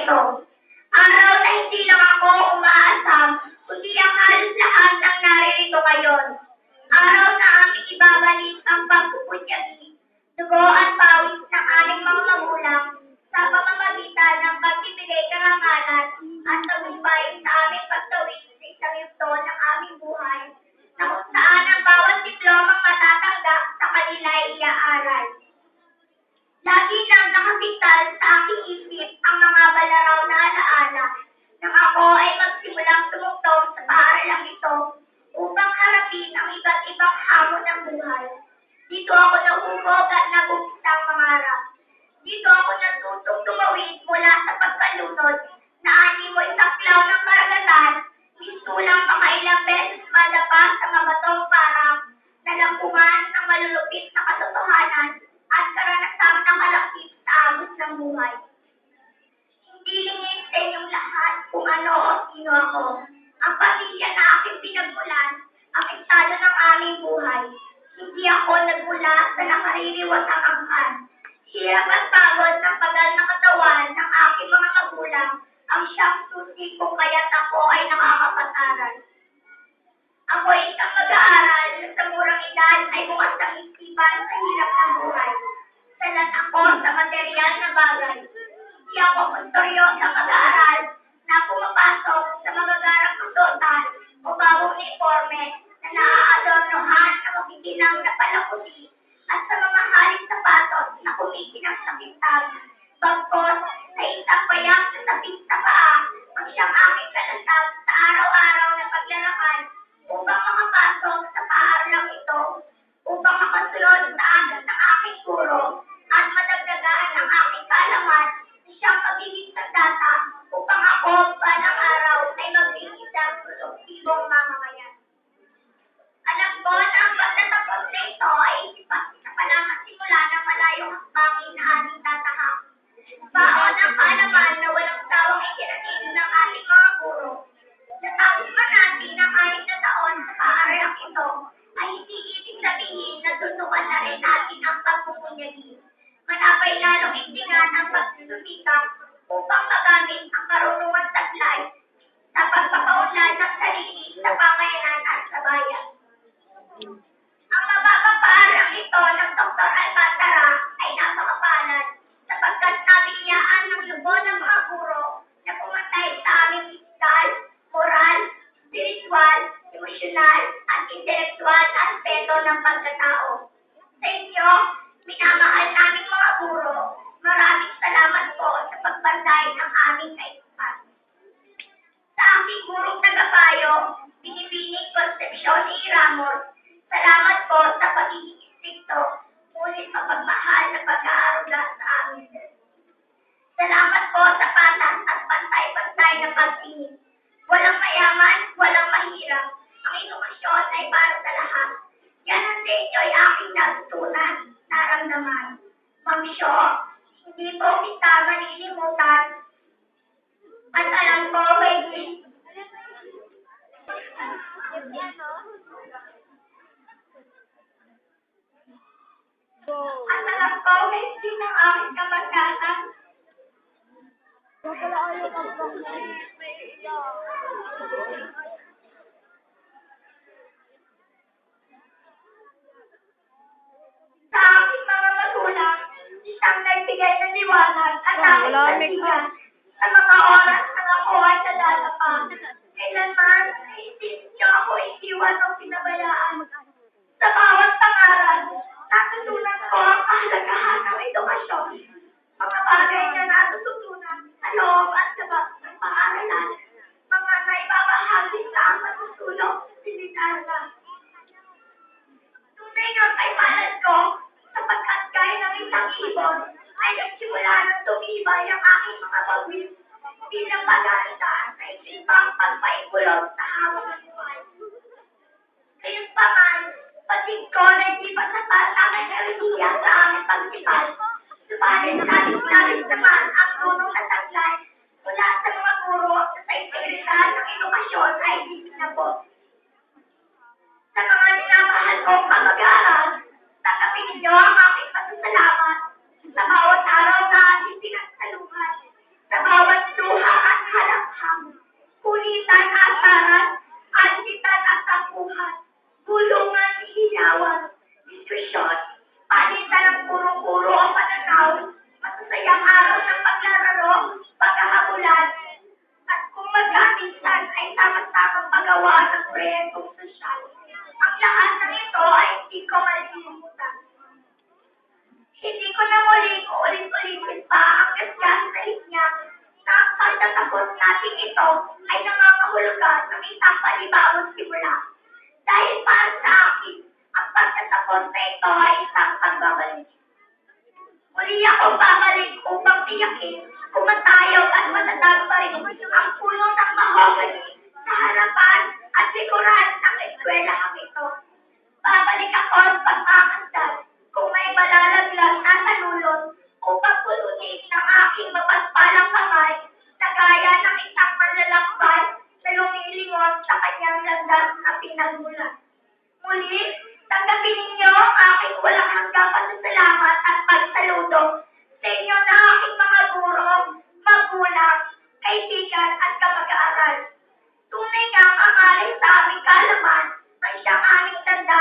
ito. Araw na hindi lang ako umaasam, kundi ang halos lahat ng naririto ngayon. Araw na aming ibabalik ang pagpupunyagi, dugo at pawis ng aming mga magulang sa pamamagitan ng pagbibigay karangalan at tagumpay sa aming pagtawid sa isang yugto ng aming buhay na kung saan ang bawat diplomang matatanggap sa kanila ay iaaral. Lagi nang nakapital sa aking isip ang mga balaraw na alaala nang ako ay magsimulang tumugtog sa paaralang ito upang harapin ang iba't ibang hamon ng buhay. Dito ako nahubog at nag-umpisang mangarap. Dito ako natutong tumawid mula sa pagkalunod na animoy saklaw ng karagatan, mistulang makailang beses madapa sa mabatong parang nalampungan ng malulupit na katotohanan at karanasang nakalakip sa agos ng buhay. Hindi lingid sa inyong lahat kung ano o sino ako. Ang pamilya na aking pinagmulan, ang estado ng aming buhay. Hindi ako nagmula sa nakaririwatang angkan. Hirap at pagod ng pagal na katawan ng aking mga magulang ang siyang susi kung kaya't ako ay nakakapag-aral. Ako ay isang mag-aaral na sa murang edad ay bukas ang isipan sa hirap ng buhay. Salat ako sa material na bagay. Hindi ako kontoryo sa mag-aaral na pumapasok sa magagarang kutotan o bagong uniforme na naaadornohan ng makikinang na palakuti at sa mga haling sapatos na kumikinang sa pintab. Bagkos na isang payak sa tapis sa paa ang siyang aking kalasag sa araw-araw na paglalakad upang makapasok sa paaralang ito, upang makasunod sa anas ng aking guro at madagdagan ang aking kaalaman na siyang magiging sandata upang ako balang araw ay maging isang produktibong mamamayan. Alam ko na ang pagtatapos na ito ay isa pa lang ang simula ng malayong hakbangin na ating tatahak. Baon ang kaalaman na walang sawang itinatid ng ating mga guro. Natapos man natin ang 6 na taon sa paaralang ito, ay hindi ibig sabihin na tutukan na rin natin ang pagpupunyagi. Manapay lalong igtingan ang pagsusumikap upang magamit ang karunungan taglay sa pagpapaunlad ng sarili sa pamayanan at sa bayan. Ang mababang paaralang ito ng Dr. Alcantara ay napakapalad sapagkat nabiyaan ng lubos ng mga guro na pumatay sa aming pisikal, moral, spiritual, emosyonal, at intelektual na aspeto ng pagkatao. Sa inyo, minamahal naming mga guro, maraming salamat po sa pagbantay ng aming kaisipan. Sa aking gurong tagapayo, Binibining Concepcion E. Ramos, salamat po sa pagiging istrikto, ngunit mapagmahal na pag-aaruga sa amin. Salamat po sa patas at pantay-pantay na pagtingin. Walang mayaman, walang mahirap. Ang edukasyon ay para sa lahat. Yan ang sa inyo ay aking natutunan, naramdaman. Ma'am Syo, hindi po kita malilimutan. At alam ko, may At alam ko, may din ang aking kamag-anak. Sa aking mga magulang, isang nagbigay ng liwanag at aking kasigan sa mga oras na ako ay nadadapa. Kailanman, naisip niyo ako iiwan o pinabayaan. Sa bawat pangaral, natutunan ko ang kahalagahan ng edukasyon. Mga bagay na natututunan sa loob at labas ng paaralan. Mga naibabahagi sa ang matutulong sa silid-aralan. Tunay nga kay palad ko, sapagkat gaya ng isang ibon, ay nagsimula ng tumibay ang aking mga pagwis. Bilang pag-aalta sa isipang pagpaikulot sa hawak ng buhay. Kayong paman, patig ko na hindi pa sapat ang enerhiya sa aming pagsipan. Subalit nais naman ang tunong na taglay mula sa mga guro sa integridad ng edukasyon ay hindi na po. Sa mga minamahal kong kamag-aaral, tanggapin ninyo ang aking pasasalamat sa bawat araw na ating pinagsalungan, sa bawat ko na muling uulit-ulitin pa ang gasgasahin niya na ang pagtatapos natin ito ay nangangahulugan ng isang panibagong simula. Dahil para sa akin, ang pagtatapos na ito ay isang pagbabalik. Muli ako babalik upang tiyakin, kumatayo at matatag pa rin ang puno ng mahogany sa harapan at likuran ng eskwelahang ito. Babalik ako at pagmamandal kung may malalaglag na salulot upang pulutin ng aking mapagpalang kamay na gaya ng isang manlalakbay na lumilingon sa kanyang landas na pinagmulan. Muli, tanggapin ninyo ang aking walang hanggang pasasalamat at pagsaludo sa inyo na aking mga guro, magulang, kaibigan at kamag-aaral. Tunay nga ang alay sa aming kalaman ay siyang aming tanda